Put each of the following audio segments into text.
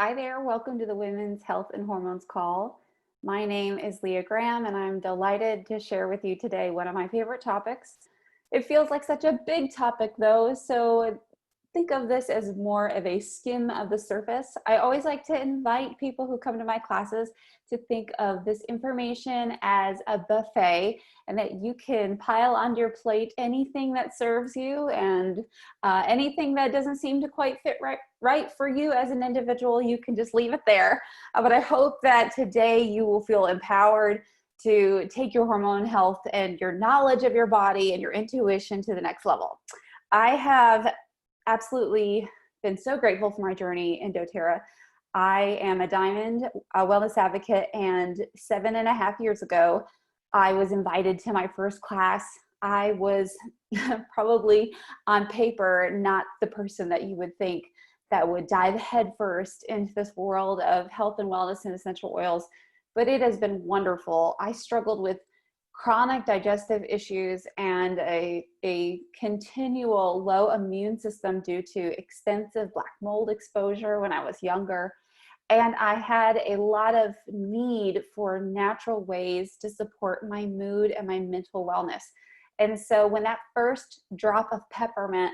Hi there, welcome to the Women's Health and Hormones Call. My name is Leah Graham, and I'm delighted to share with you today one of my favorite topics. It feels like such a big topic though, so think of this as more of a skim of the surface. I always like to invite people who come to my classes to think of this information as a buffet, and that you can pile on your plate anything that serves you, and anything that doesn't seem to quite fit right for you as an individual, you can just leave it there. But I hope that today you will feel empowered to take your hormone health and your knowledge of your body and your intuition to the next level. I have absolutely been so grateful for my journey in doTERRA. I am a Diamond wellness advocate, and 7.5 years ago, I was invited to my first class. I was probably on paper not the person that you would think that would dive headfirst into this world of health and wellness and essential oils, but it has been wonderful. I struggled with chronic digestive issues and a continual low immune system due to extensive black mold exposure when I was younger. And I had a lot of need for natural ways to support my mood and my mental wellness. And so when that first drop of peppermint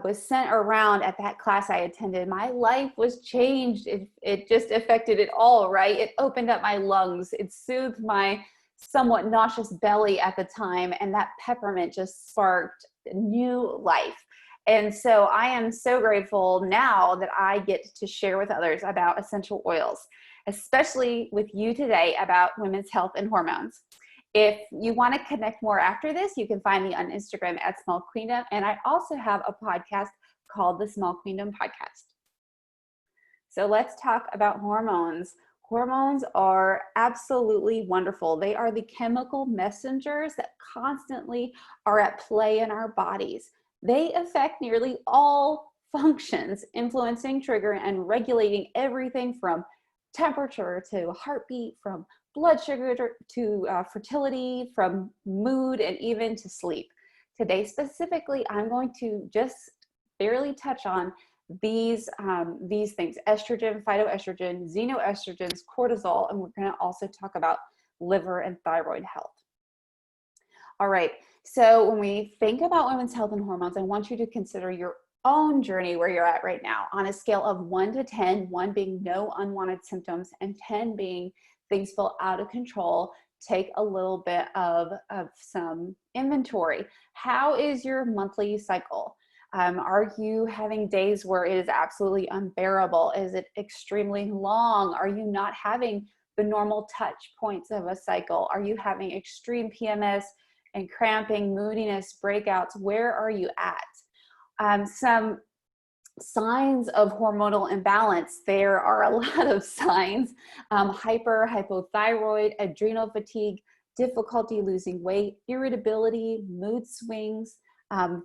was sent around at that class I attended, my life was changed. It just affected it all, right? It opened up my lungs. It soothed my somewhat nauseous belly at the time, and that peppermint just sparked new life. And so I am so grateful now that I get to share with others about essential oils, especially with you today about women's health and hormones. If you want to connect more after this, you can find me on Instagram at Small Queendom. And I also have a podcast called the Small Queendom Podcast. So let's talk about hormones. Hormones are absolutely wonderful. They are the chemical messengers that constantly are at play in our bodies. They affect nearly all functions, influencing, triggering, and regulating everything from temperature to heartbeat, from blood sugar to fertility, from mood, and even to sleep. Today specifically, I'm going to just barely touch on these things: estrogen, phytoestrogen, xenoestrogens, cortisol, and we're going to also talk about liver and thyroid health. All right, so when we think about women's health and hormones, I want you to consider your own journey where you're at right now on a scale of 1 to 10, 1 being no unwanted symptoms and 10 being things feel out of control. Take a little bit of some inventory. How is your monthly cycle? Are you having days where it is absolutely unbearable? Is it extremely long? Are you not having the normal touch points of a cycle? Are you having extreme PMS and cramping, moodiness, breakouts? Where are you at? Some signs of hormonal imbalance. There are a lot of signs: hypothyroid, adrenal fatigue, difficulty losing weight, irritability, mood swings,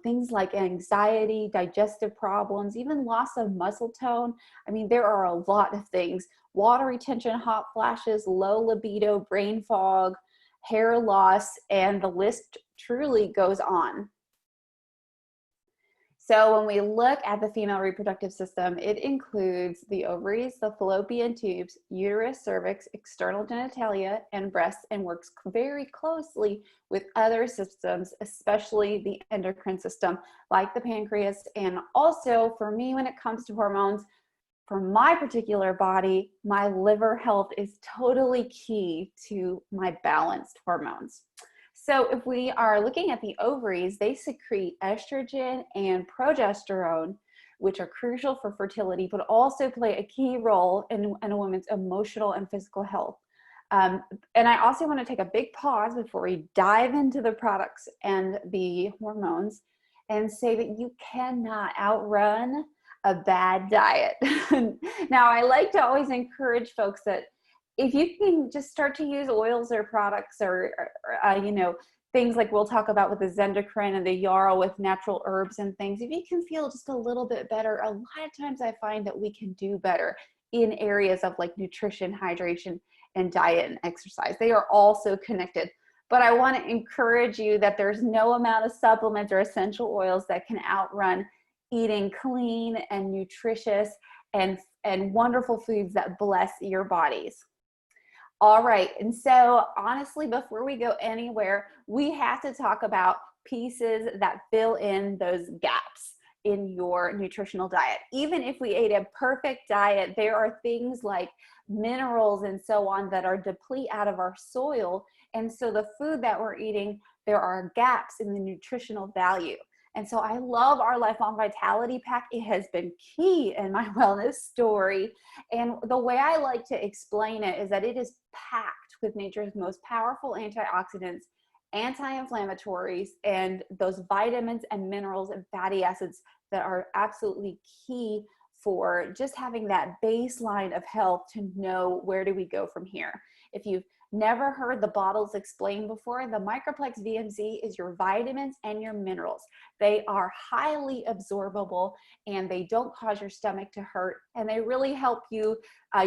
things like anxiety, digestive problems, even loss of muscle tone. I mean, there are a lot of things: water retention, hot flashes, low libido, brain fog, hair loss, and the list truly goes on. So when we look at the female reproductive system, it includes the ovaries, the fallopian tubes, uterus, cervix, external genitalia, and breasts, and works very closely with other systems, especially the endocrine system, like the pancreas. And also for me, when it comes to hormones, for my particular body, my liver health is totally key to my balanced hormones. So if we are looking at the ovaries, they secrete estrogen and progesterone, which are crucial for fertility, but also play a key role in a woman's emotional and physical health. And I also want to take a big pause before we dive into the products and the hormones and say that you cannot outrun a bad diet. Now, I like to always encourage folks that if you can just start to use oils or products or things like we'll talk about with the Zendocrine and the Yarrow with natural herbs and things, if you can feel just a little bit better, a lot of times I find that we can do better in areas of like nutrition, hydration, and diet and exercise. They are also connected. But I want to encourage you that there's no amount of supplements or essential oils that can outrun eating clean and nutritious and and wonderful foods that bless your bodies. All right, and so honestly, before we go anywhere, we have to talk about pieces that fill in those gaps in your nutritional diet. Even if we ate a perfect diet, there are things like minerals and so on that are deplete out of our soil. And so the food that we're eating, there are gaps in the nutritional value. And so I love our Lifelong Vitality Pack. It has been key in my wellness story. And the way I like to explain it is that it is packed with nature's most powerful antioxidants, anti-inflammatories, and those vitamins and minerals and fatty acids that are absolutely key for just having that baseline of health to know where do we go from here. If you've never heard the bottles explained before, the Microplex VMZ is your vitamins and your minerals. They are highly absorbable and they don't cause your stomach to hurt, and they really help you,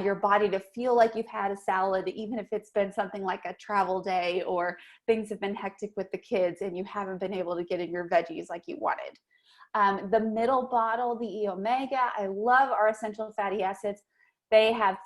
your body to feel like you've had a salad, even if it's been something like a travel day or things have been hectic with the kids and you haven't been able to get in your veggies like you wanted. The middle bottle, the E Omega, I love our essential fatty acids. They have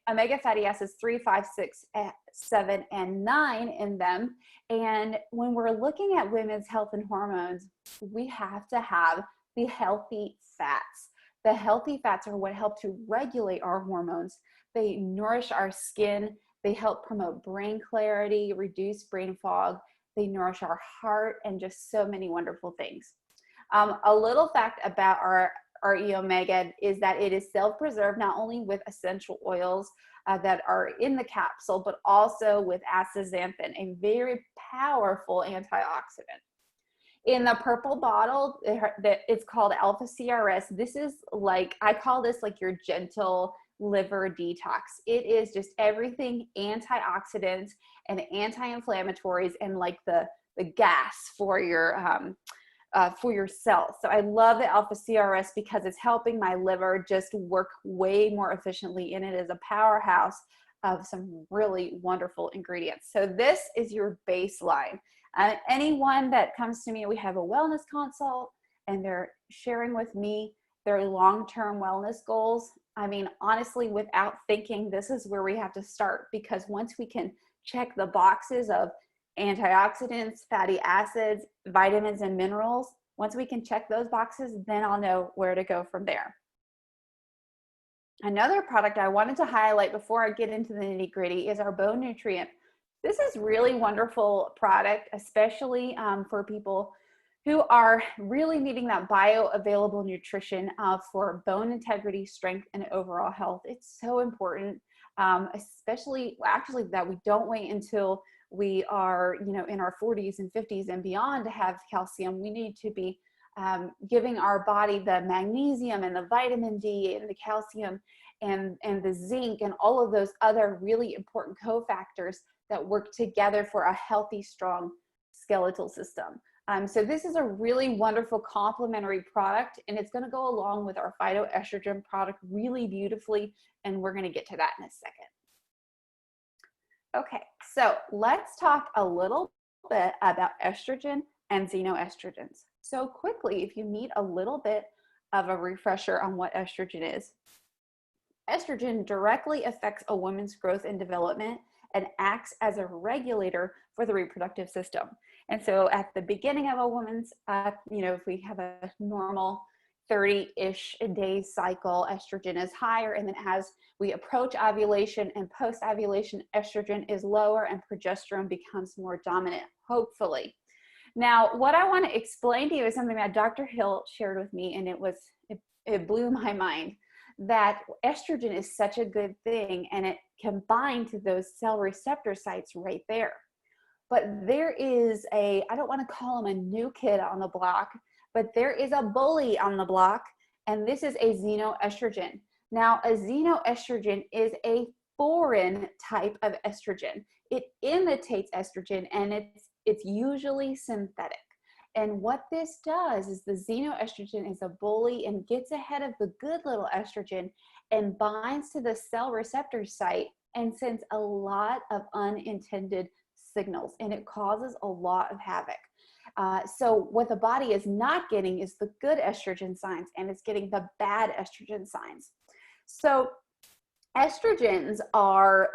omega fatty acids 3, 5, 6, 7, and 9 in them. And when we're looking at women's health and hormones, we have to have the healthy fats. The healthy fats are what help to regulate our hormones. They nourish our skin. They help promote brain clarity, reduce brain fog. They nourish our heart, and just so many wonderful things. A little fact about our E Omega is that it is self-preserved not only with essential oils that are in the capsule, but also with astaxanthin, a very powerful antioxidant. In the purple bottle, it's called Alpha CRS. This is like, I call this like your gentle liver detox. It is just everything antioxidants and anti-inflammatories and like the gas for your cells. So I love the Alpha CRS because it's helping my liver just work way more efficiently, and it is a powerhouse of some really wonderful ingredients. So this is your baseline. Anyone that comes to me, we have a wellness consult and they're sharing with me their long-term wellness goals. I mean, honestly, without thinking, this is where we have to start, because once we can check the boxes of antioxidants, fatty acids, vitamins, and minerals, once we can check those boxes, then I'll know where to go from there. Another product I wanted to highlight before I get into the nitty-gritty is our bone nutrient. This is really wonderful product, especially for people who are really needing that bioavailable nutrition for bone integrity, strength, and overall health. It's so important, especially actually that we don't wait until we are, in our 40s and 50s and beyond to have calcium. We need to be giving our body the magnesium and the vitamin D and the calcium and the zinc and all of those other really important cofactors that work together for a healthy, strong skeletal system. So this is a really wonderful complementary product, and it's going to go along with our phytoestrogen product really beautifully, and we're going to get to that in a second. Okay, so let's talk a little bit about estrogen and xenoestrogens. So quickly, if you need a little bit of a refresher on what estrogen is, estrogen directly affects a woman's growth and development and acts as a regulator for the reproductive system. And so at the beginning of a woman's, if we have a normal 30-ish day cycle, estrogen is higher. And then as we approach ovulation and post-ovulation, estrogen is lower and progesterone becomes more dominant, hopefully. Now, what I want to explain to you is something that Dr. Hill shared with me, and it blew my mind, that estrogen is such a good thing, and it can bind to those cell receptor sites right there. But there is I don't want to call him a new kid on the block, but there is a bully on the block, and this is a xenoestrogen. Now, a xenoestrogen is a foreign type of estrogen. It imitates estrogen, and it's usually synthetic. And what this does is the xenoestrogen is a bully and gets ahead of the good little estrogen and binds to the cell receptor site and sends a lot of unintended signals, and it causes a lot of havoc. So what the body is not getting is the good estrogen signs, and it's getting the bad estrogen signs. So estrogens are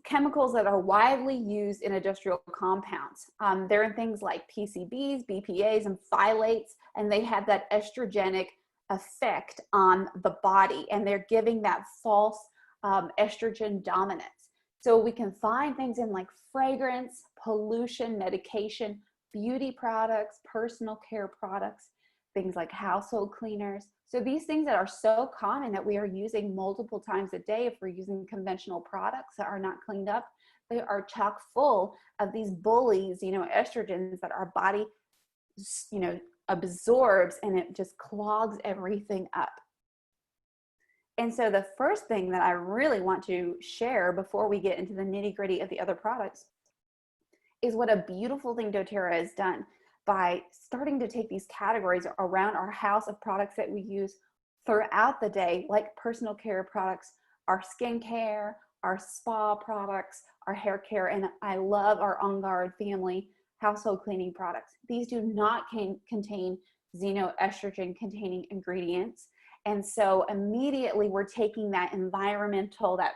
chemicals that are widely used in industrial compounds. They're in things like PCBs, BPAs, and phthalates, and they have that estrogenic effect on the body, and they're giving that false estrogen dominance. So we can find things in like fragrance, pollution, medication, beauty products, personal care products, things like household cleaners. So these things that are so common that we are using multiple times a day, if we're using conventional products that are not cleaned up, they are chock full of these bullies, estrogens that our body, absorbs, and it just clogs everything up. And so the first thing that I really want to share before we get into the nitty-gritty of the other products is what a beautiful thing doTERRA has done by starting to take these categories around our house of products that we use throughout the day, like personal care products, our skincare, our spa products, our hair care, and I love our On Guard family household cleaning products. These do not contain xenoestrogen containing ingredients. And so immediately we're taking that environmental, that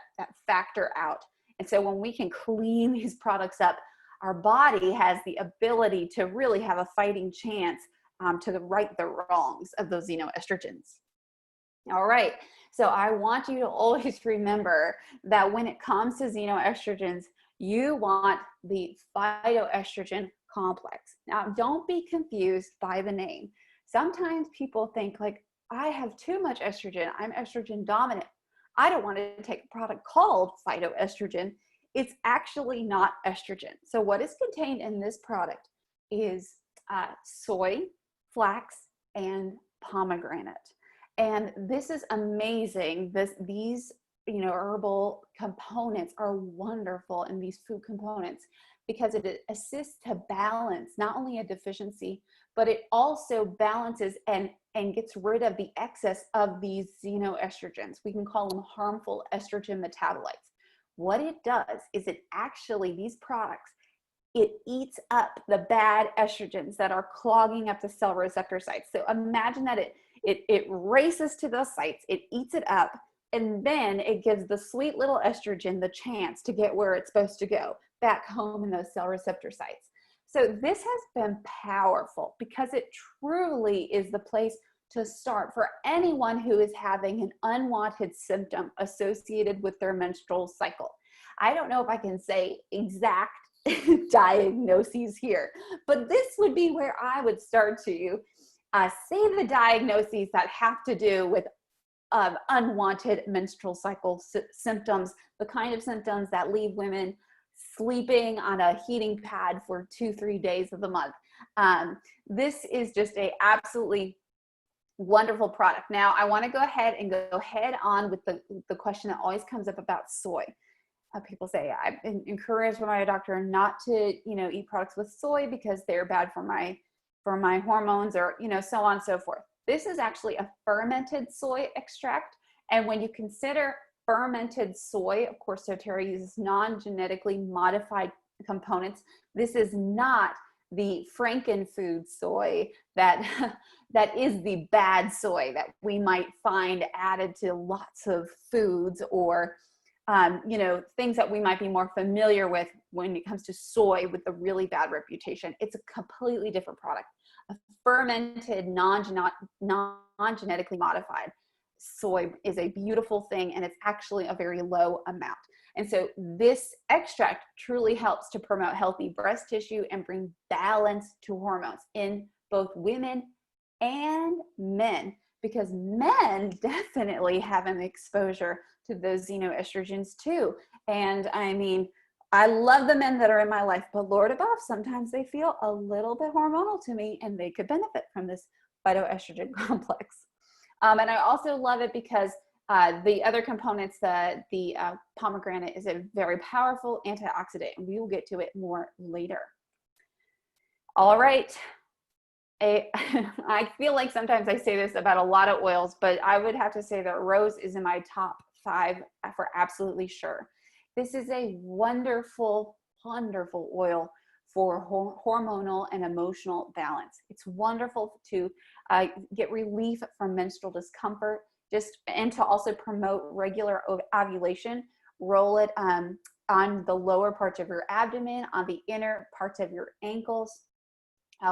factor out. And so when we can clean these products up, our body has the ability to really have a fighting chance to right the wrongs of those xenoestrogens. All right, so I want you to always remember that when it comes to xenoestrogens, you want the phytoestrogen complex. Now, don't be confused by the name. Sometimes people think like, I have too much estrogen, I'm estrogen dominant, I don't want to take a product called phytoestrogen. It's actually not estrogen. So what is contained in this product is soy, flax, and pomegranate. And this is amazing. These herbal components are wonderful in these food components because it assists to balance not only a deficiency, but it also balances and gets rid of the excess of these xenoestrogens. We can call them harmful estrogen metabolites. What it does is it actually, these products, it eats up the bad estrogens that are clogging up the cell receptor sites. So imagine that it races to those sites, it eats it up, and then it gives the sweet little estrogen the chance to get where it's supposed to go, back home in those cell receptor sites. So this has been powerful because it truly is the place to start for anyone who is having an unwanted symptom associated with their menstrual cycle. I don't know if I can say exact diagnoses here, but this would be where I would start to say the diagnoses that have to do with unwanted menstrual cycle symptoms, the kind of symptoms that leave women sleeping on a heating pad for 2-3 days of the month. This is just a absolutely wonderful product. Now, I want to go ahead on with the question that always comes up about soy. People say, I've been encouraged by my doctor not to, eat products with soy because they're bad for my hormones, or, so on and so forth. This is actually a fermented soy extract. And when you consider fermented soy, of course, doTERRA uses non-genetically modified components. This is not the frankenfood soy that is the bad soy that we might find added to lots of foods, or things that we might be more familiar with when it comes to soy with the really bad reputation. It's a completely different product. A fermented, non-genetically modified soy is a beautiful thing, and it's actually a very low amount. And so this extract truly helps to promote healthy breast tissue and bring balance to hormones in both women and men, because men definitely have an exposure to those xenoestrogens too. And I mean, I love the men that are in my life, but Lord above, sometimes they feel a little bit hormonal to me, and they could benefit from this phytoestrogen complex. And I also love it because the other components, the pomegranate is a very powerful antioxidant, and we will get to it more later. All right. I feel like sometimes I say this about a lot of oils, but I would have to say that rose is in my top 5 for absolutely sure. This is a wonderful, wonderful oil for hormonal and emotional balance. It's wonderful to get relief from menstrual discomfort. and to also promote regular ovulation, roll it on the lower parts of your abdomen, on the inner parts of your ankles,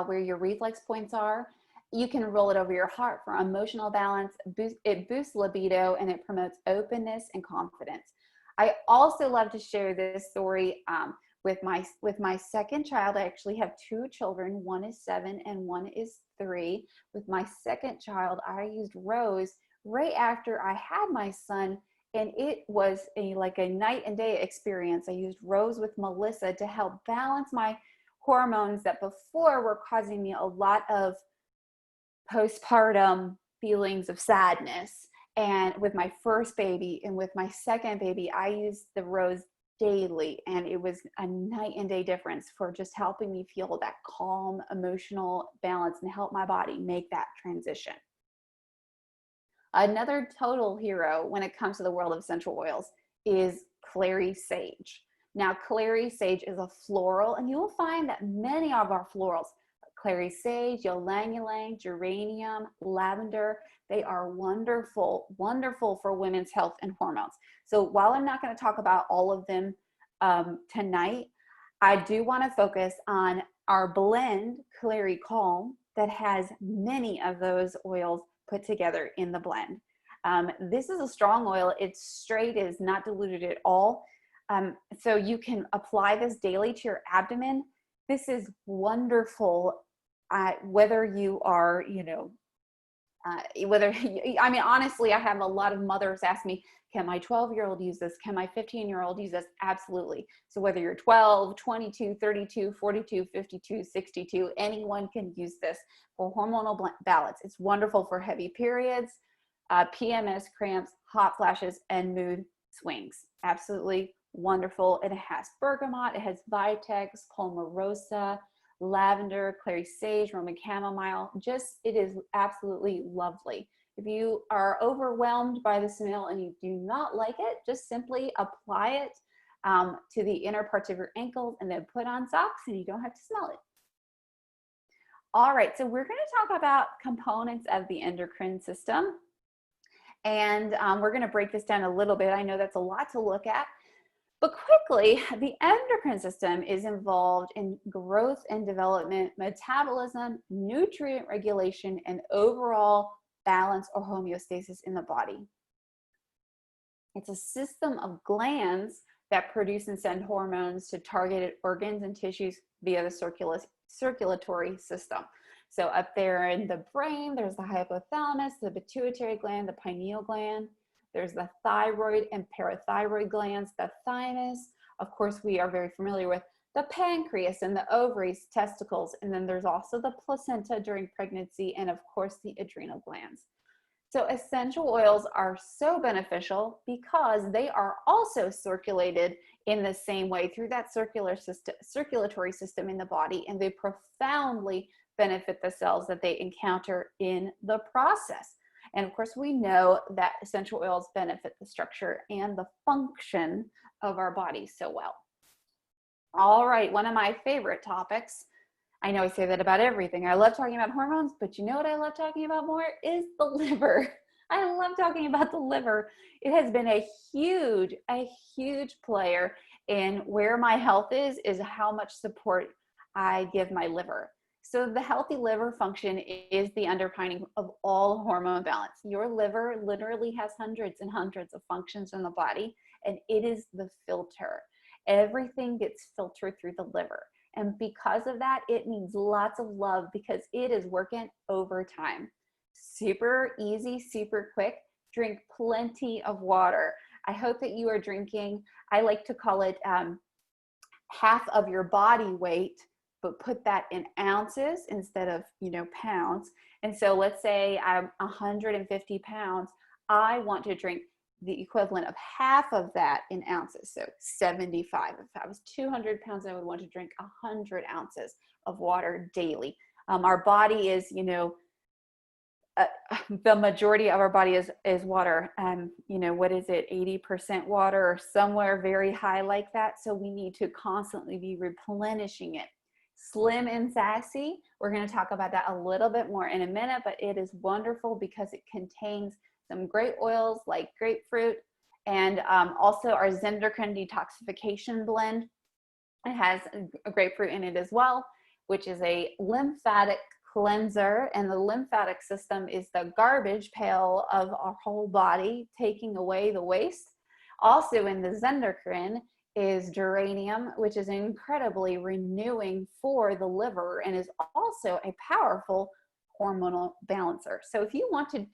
where your reflex points are. You can roll it over your heart for emotional balance. It boosts libido and it promotes openness and confidence. I also love to share this story with my second child. I actually have two children. One is 7 and one is 3. With my second child, I used Rose right after I had my son, and it was like a night and day experience. I used Rose with Melissa to help balance my hormones that before were causing me a lot of postpartum feelings of sadness. And with my first baby and with my second baby, I used the Rose daily, and it was a night and day difference for just helping me feel that calm emotional balance and help my body make that transition. Another total hero when it comes to the world of essential oils is clary sage. Now, clary sage is a floral, and you will find that many of our florals, clary sage, ylang ylang, geranium, lavender, they are wonderful, wonderful for women's health and hormones. So while I'm not going to talk about all of them tonight, I do want to focus on our blend, Clary Calm, that has many of those oils put together in the blend. This is a strong oil. It's straight, it is not diluted at all. So you can apply this daily to your abdomen. This is wonderful, whether you are, honestly, I have a lot of mothers ask me, can my 12-year-old use this? Can my 15-year-old use this? Absolutely. So whether you're 12, 22, 32, 42, 52, 62, anyone can use this for hormonal balance. It's wonderful for heavy periods, PMS cramps, hot flashes, and mood swings. Absolutely wonderful. It has bergamot, it has vitex, palmarosa, lavender, clary sage, Roman chamomile. It is absolutely lovely. If you are overwhelmed by the smell and you do not like it, just simply apply it to the inner parts of your ankles and then put on socks, and you don't have to smell it. All right, so we're going to talk about components of the endocrine system, and we're going to break this down a little bit. I know that's a lot to look at. But quickly, the endocrine system is involved in growth and development, metabolism, nutrient regulation, and overall balance or homeostasis in the body. It's a system of glands that produce and send hormones to targeted organs and tissues via the circulatory system. So up there in the brain, there's the hypothalamus, the pituitary gland, the pineal gland. There's the thyroid and parathyroid glands, the thymus. Of course, we are very familiar with the pancreas and the ovaries, testicles, and then there's also the placenta during pregnancy, and of course the adrenal glands. So essential oils are so beneficial because they are also circulated in the same way through that circulatory system in the body, and they profoundly benefit the cells that they encounter in the process. And of course, we know that essential oils benefit the structure and the function of our body so well. All right, one of my favorite topics. I know I say that about everything. I love talking about hormones, but you know what I love talking about more is the liver. I love talking about the liver. It has been a huge player in where my health is how much support I give my liver. So the healthy liver function is the underpinning of all hormone balance. Your liver literally has hundreds and hundreds of functions in the body, and it is the filter. Everything gets filtered through the liver. And because of that, it needs lots of love because it is working overtime. Super easy, super quick. Drink plenty of water. I hope that you are drinking, I like to call it half of your body weight, but put that in ounces instead of, pounds. And so let's say I'm 150 pounds. I want to drink the equivalent of half of that in ounces. So 75. If I was 200 pounds, I would want to drink 100 ounces of water daily. Our body is, the majority of our body is water. What is it? 80% water or somewhere very high like that. So we need to constantly be replenishing it. Slim and Sassy, we're going to talk about that a little bit more in a minute, but it is wonderful because it contains some great oils like grapefruit, and also our Zendocrine detoxification blend. It has a grapefruit in it as well, which is a lymphatic cleanser, and the lymphatic system is the garbage pail of our whole body, taking away the waste. Also in the Zendocrine is geranium, which is incredibly renewing for the liver and is also a powerful hormonal balancer. So if you want to,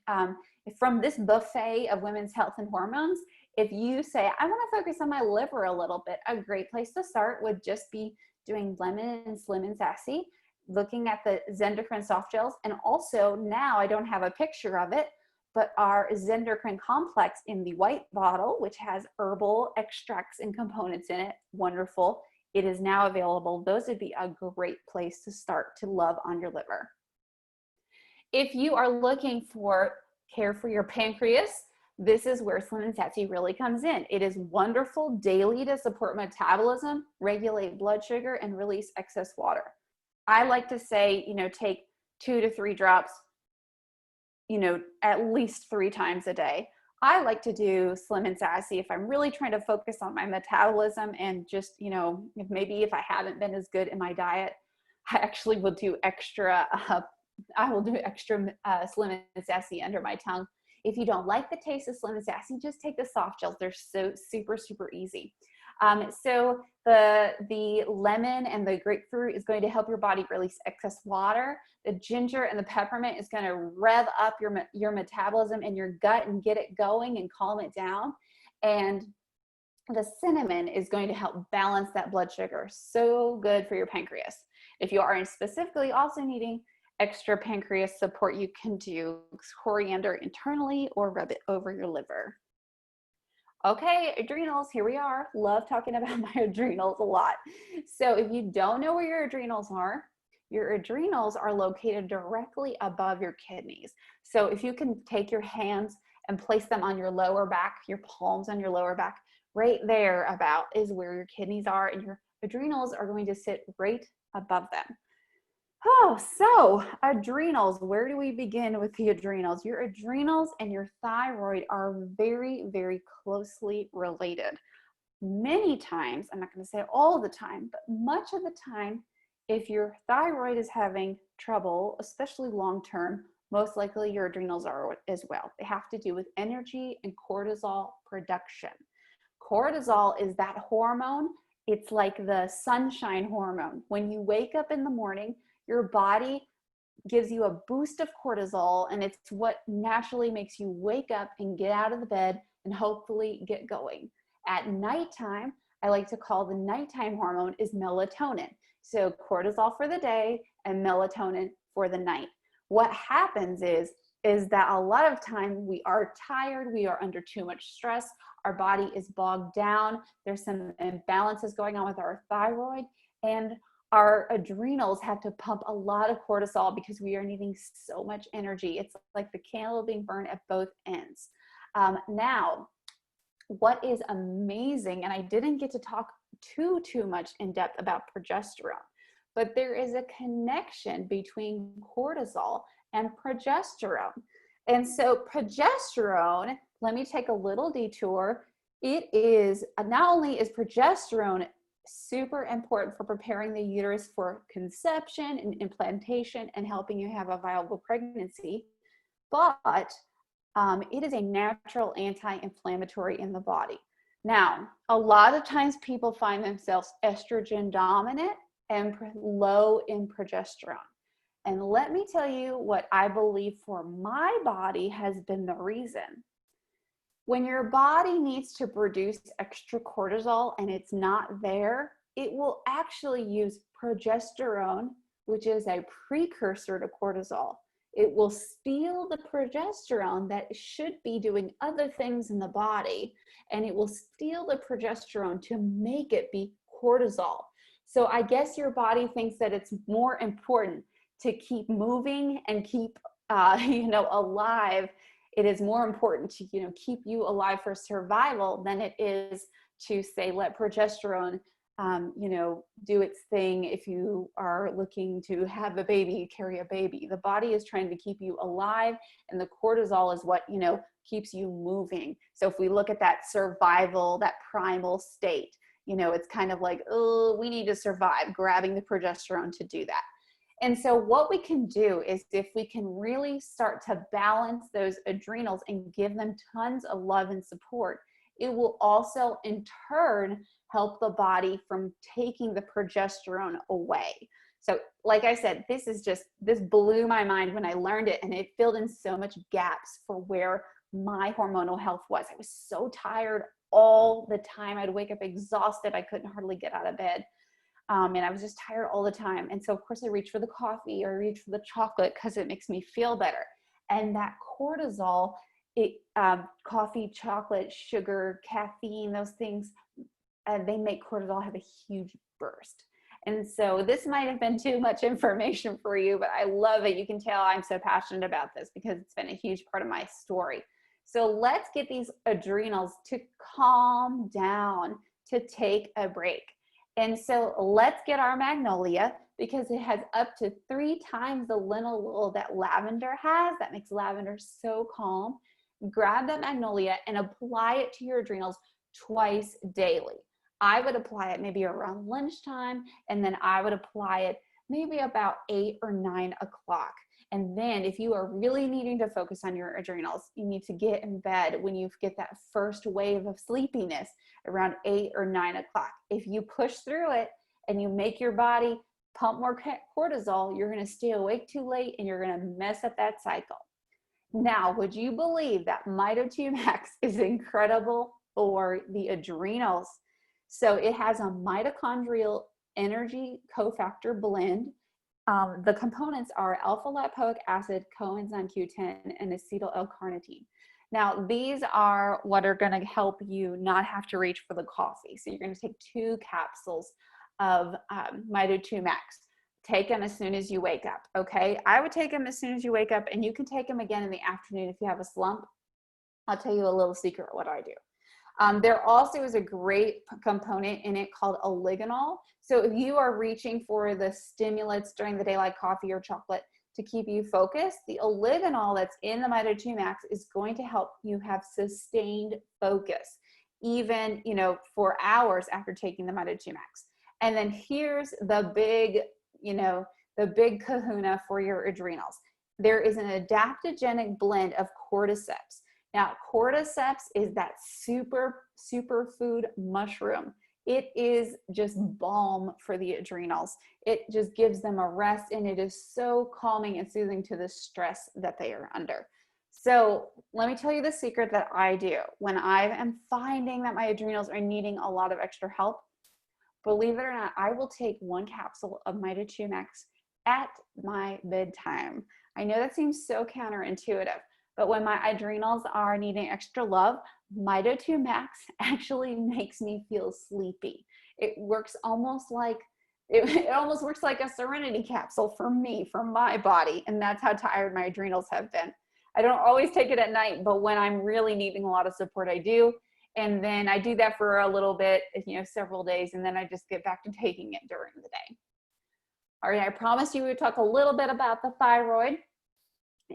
from this buffet of women's health and hormones, if you say, I want to focus on my liver a little bit, a great place to start would just be doing lemon and slim and sassy, looking at the Zendocrine soft gels. And also now, I don't have a picture of it, but our Zendocrine complex in the white bottle, which has herbal extracts and components in it, wonderful. It is now available. Those would be a great place to start to love on your liver. If you are looking for care for your pancreas, this is where Slim and Sassy really comes in. It is wonderful daily to support metabolism, regulate blood sugar, and release excess water. I like to say, take 2 to 3 drops, at least 3 times a day. I like to do Slim and Sassy if I'm really trying to focus on my metabolism and just, if I haven't been as good in my diet, I actually will do extra, Slim and Sassy under my tongue. If you don't like the taste of Slim and Sassy, just take the soft gels. They're so super, super easy. So the lemon and the grapefruit is going to help your body release excess water. The ginger and the peppermint is going to rev up your metabolism in your gut and get it going and calm it down. And the cinnamon is going to help balance that blood sugar. So good for your pancreas. If you are specifically also needing extra pancreas support, you can do coriander internally or rub it over your liver. Okay, adrenals, here we are. Love talking about my adrenals a lot. So if you don't know where your adrenals are located directly above your kidneys. So if you can take your hands and place them on your lower back, your palms on your lower back, right there about is where your kidneys are, and your adrenals are going to sit right above them. Oh, so adrenals, where do we begin with the adrenals? Your adrenals and your thyroid are very, very closely related. Many times, I'm not going to say all the time, but much of the time, if your thyroid is having trouble, especially long-term, most likely your adrenals are as well. They have to do with energy and cortisol production. Cortisol is that hormone. It's like the sunshine hormone. When you wake up in the morning, your body gives you a boost of cortisol, and it's what naturally makes you wake up and get out of the bed and hopefully get going. At nighttime, I like to call the nighttime hormone is melatonin. So cortisol for the day and melatonin for the night. What happens is that a lot of time we are tired, we are under too much stress, our body is bogged down, there's some imbalances going on with our thyroid, and our adrenals have to pump a lot of cortisol because we are needing so much energy. It's like the candle being burned at both ends. Now, what is amazing, and I didn't get to talk too much in depth about progesterone, but there is a connection between cortisol and progesterone. And so progesterone, let me take a little detour. It is, not only is progesterone super important for preparing the uterus for conception and implantation and helping you have a viable pregnancy, but it is a natural anti-inflammatory in the body. Now, a lot of times people find themselves estrogen dominant and low in progesterone. And let me tell you what I believe for my body has been the reason. When your body needs to produce extra cortisol and it's not there, it will actually use progesterone, which is a precursor to cortisol. It will steal the progesterone that should be doing other things in the body, and it will steal the progesterone to make it be cortisol. So I guess your body thinks that it's more important to keep moving and keep, alive. It is more important to, keep you alive for survival than it is to say, let progesterone, do its thing. If you are looking to have a baby, carry a baby, the body is trying to keep you alive. And the cortisol is what, keeps you moving. So if we look at that survival, that primal state, you know, it's kind of like, oh, we need to survive, grabbing the progesterone to do that. And so what we can do is if we can really start to balance those adrenals and give them tons of love and support, it will also in turn help the body from taking the progesterone away. So like I said, this blew my mind when I learned it, and it filled in so much gaps for where my hormonal health was. I was so tired all the time. I'd wake up exhausted. I couldn't hardly get out of bed. And I was just tired all the time. And so of course I reach for the coffee or reach for the chocolate because it makes me feel better. And that cortisol, coffee, chocolate, sugar, caffeine, those things, they make cortisol have a huge burst. And so this might have been too much information for you, but I love it. You can tell I'm so passionate about this because it's been a huge part of my story. So let's get these adrenals to calm down, to take a break. And so let's get our magnolia, because it has up to 3 times the linalool that lavender has. That makes lavender so calm. Grab that magnolia and apply it to your adrenals twice daily. I would apply it maybe around lunchtime, and then I would apply it maybe about 8 or 9 o'clock. And then if you are really needing to focus on your adrenals, you need to get in bed when you get that first wave of sleepiness around 8 or 9 o'clock. If you push through it and you make your body pump more cortisol, you're going to stay awake too late and you're going to mess up that cycle. Now, would you believe that Mito2 Max is incredible for the adrenals? So it has a mitochondrial energy cofactor blend. The components are alpha lipoic acid, coenzyme Q10, and acetyl L-carnitine. Now, these are what are going to help you not have to reach for the coffee. So you're going to take 2 capsules of Mito2 Max. Take them as soon as you wake up, okay? I would take them as soon as you wake up, and you can take them again in the afternoon if you have a slump. I'll tell you a little secret what I do. There also is a great component in it called oligonol. So if you are reaching for the stimulants during the day like coffee or chocolate to keep you focused, the oligonol that's in the Mito2 Max is going to help you have sustained focus, even, you know, for hours after taking the Mito2 Max. And then here's the big, you know, the big kahuna for your adrenals. There is an adaptogenic blend of cordyceps. Now, cordyceps is that superfood mushroom. It is just balm for the adrenals. It just gives them a rest, and it is so calming and soothing to the stress that they are under. So let me tell you the secret that I do when I am finding that my adrenals are needing a lot of extra help. Believe it or not, I will take 1 capsule of Mito2 Max at my bedtime. I know that seems so counterintuitive, but when my adrenals are needing extra love, Mito2 Max actually makes me feel sleepy. It works almost like, it almost works like a serenity capsule for me, for my body. And that's how tired my adrenals have been. I don't always take it at night, but when I'm really needing a lot of support, I do. And then I do that for a little bit, you know, several days, and then I just get back to taking it during the day. All right, I promised you we would talk a little bit about the thyroid.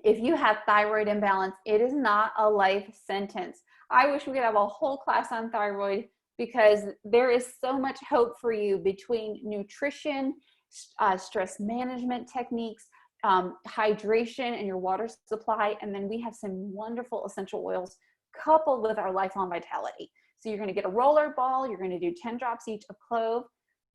If you have thyroid imbalance, it is not a life sentence. I wish we could have a whole class on thyroid because there is so much hope for you between nutrition, stress management techniques, hydration and your water supply. And then we have some wonderful essential oils coupled with our lifelong vitality. So you're going to get a roller ball. You're going to do 10 drops each of clove,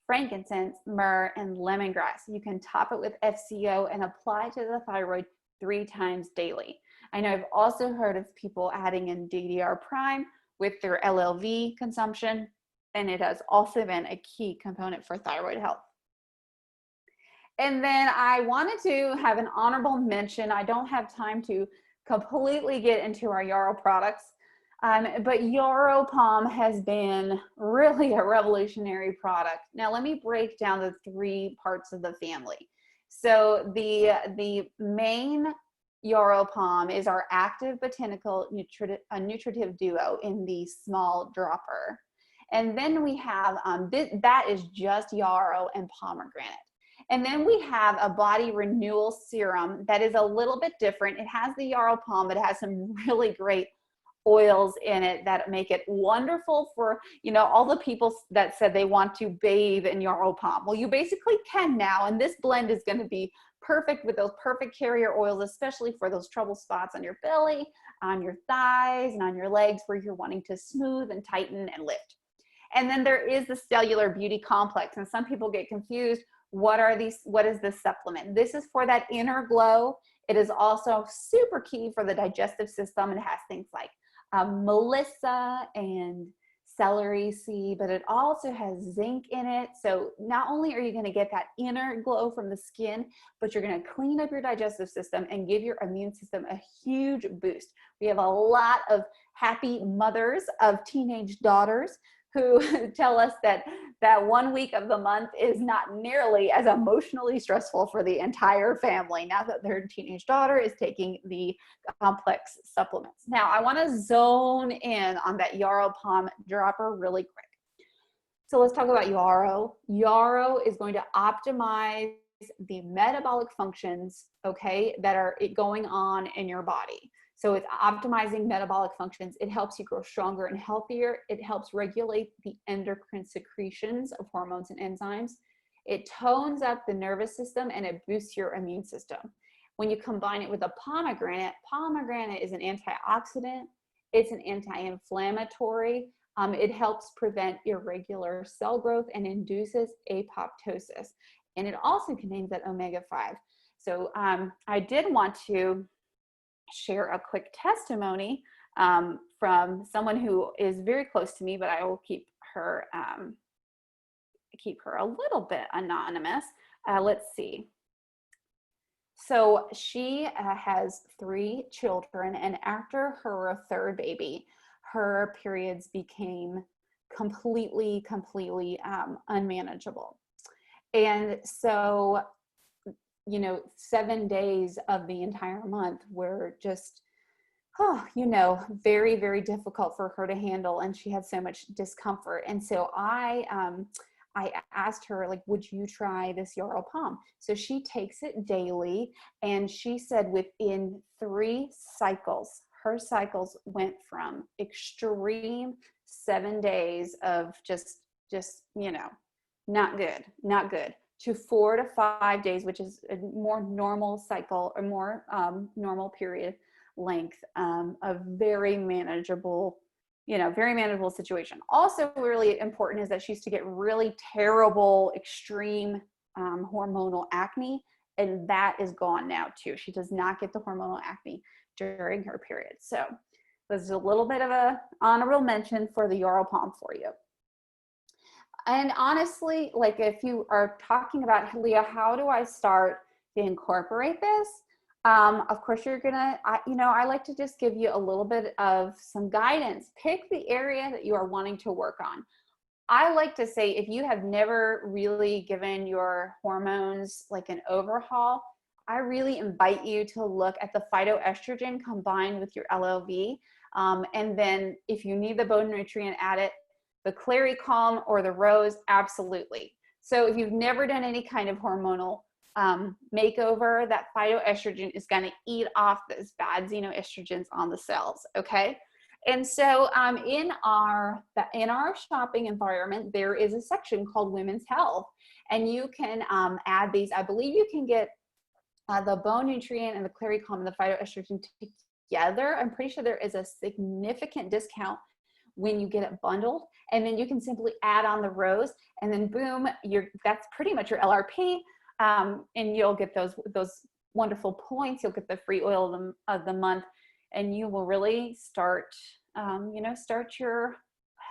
frankincense, myrrh, and lemongrass. You can top it with FCO and apply to the thyroid 3 times daily. I know I've also heard of people adding in DDR prime with their LLV consumption, and it has also been a key component for thyroid health. And then I wanted to have an honorable mention. I don't have time to completely get into our Yarrow products, but Yarrow Palm has been really a revolutionary product. Now let me break down the 3 parts of the family. So the main Yarrow Palm is our active botanical nutritive duo in the small dropper. And then we have, that is just yarrow and pomegranate. And then we have a body renewal serum that is a little bit different. It has the Yarrow Palm, but it has some really great oils in it that make it wonderful for, you know, all the people that said they want to bathe in yarrow pom. Well, you basically can now, and this blend is going to be perfect with those perfect carrier oils, especially for those trouble spots on your belly, on your thighs, and on your legs where you're wanting to smooth and tighten and lift. And then there is the cellular beauty complex, and some people get confused. What are these? What is this supplement? This is for that inner glow. It is also super key for the digestive system. It has things like melissa and celery seed, but it also has zinc in it. So not only are you going to get that inner glow from the skin, but you're going to clean up your digestive system and give your immune system a huge boost. We have a lot of happy mothers of teenage daughters who tell us that that 1 week of the month is not nearly as emotionally stressful for the entire family now that their teenage daughter is taking the complex supplements. Now, I want to zone in on that yarrow pom dropper really quick. So let's talk about yarrow. Yarrow is going to optimize the metabolic functions, okay, that are going on in your body. So it's optimizing metabolic functions. It helps you grow stronger and healthier. It helps regulate the endocrine secretions of hormones and enzymes. It tones up the nervous system and it boosts your immune system. When you combine it with a pomegranate, pomegranate is an antioxidant. It's an anti-inflammatory. It helps prevent irregular cell growth and induces apoptosis. And it also contains that omega-5. So I did want to share a quick testimony from someone who is very close to me, but I will keep her a little bit anonymous. Let's see. So she has 3 children, and after her 3rd baby, her periods became completely unmanageable. And so, you know, 7 days of the entire month were just, very, very difficult for her to handle. And she had so much discomfort. And so I asked her, like, would you try this yarrow pom? So she takes it daily. And she said within 3 cycles, her cycles went from extreme 7 days of just, not good, to 4 to 5 days, which is a more normal cycle or more normal period length, a very manageable situation. Also really important is that she used to get really terrible, extreme hormonal acne, and that is gone now too. She does not get the hormonal acne during her period. So there's a little bit of a honorable mention for the yarrow pom for you. And honestly, like if you are talking about, Leah, how do I start to incorporate this? Of course, you're gonna, I like to just give you a little bit of some guidance. Pick the area that you are wanting to work on. I like to say, if you have never really given your hormones like an overhaul, I really invite you to look at the phytoestrogen combined with your LLV. And then if you need the bone nutrient, add it. The Clary Calm or the Rose, absolutely. So if you've never done any kind of hormonal makeover, that phytoestrogen is going to eat off those bad xenoestrogens on the cells, okay? And so in our shopping environment, there is a section called Women's Health, and you can add these. I believe you can get the bone nutrient and the Clary Calm and the phytoestrogen together. I'm pretty sure there is a significant discount when you get it bundled, and then you can simply add on the Rose, and then boom, that's pretty much your LRP, and you'll get those wonderful points. You'll get the free oil of the month, and you will really start your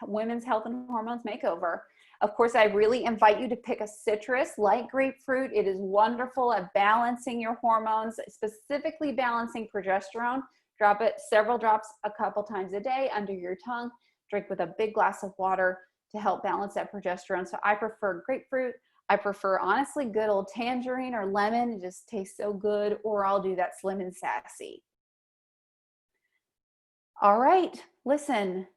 women's health and hormones makeover. Of course, I really invite you to pick a citrus like grapefruit. It is wonderful at balancing your hormones, specifically balancing progesterone. Drop it several drops a couple times a day under your tongue. Drink with a big glass of water to help balance that progesterone. So I prefer grapefruit. I prefer, honestly, good old tangerine or lemon. It just tastes so good. Or I'll do that Slim and Sassy. All right, listen,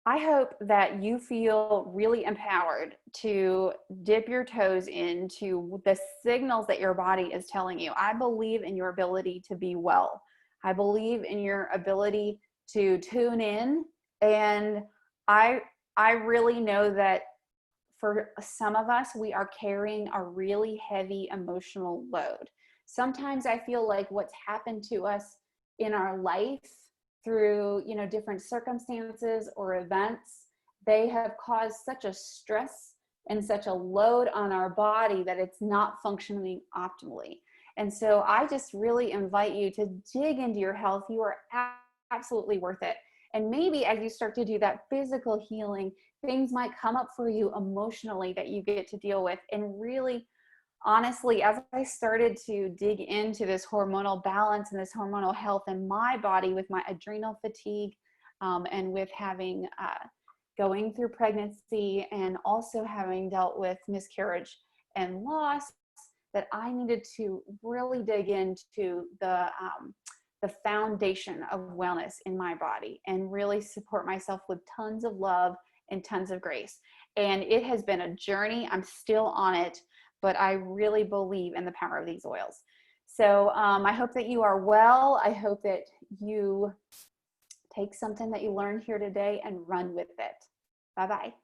I hope that you feel really empowered to dip your toes into the signals that your body is telling you. I believe in your ability to be well. I believe in your ability to tune in. And I I really know that for some of us, we are carrying a really heavy emotional load. Sometimes I feel like what's happened to us in our life through, different circumstances or events, they have caused such a stress and such a load on our body that it's not functioning optimally. And so I just really invite you to dig into your health. You are absolutely worth it. And maybe as you start to do that physical healing, things might come up for you emotionally that you get to deal with. And really, honestly, as I started to dig into this hormonal balance and this hormonal health in my body with my adrenal fatigue, and with having going through pregnancy and also having dealt with miscarriage and loss, that I needed to really dig into the foundation of wellness in my body and really support myself with tons of love and tons of grace. And it has been a journey. I'm still on it, but I really believe in the power of these oils. So I hope that you are well. I hope that you take something that you learned here today and run with it. Bye-bye.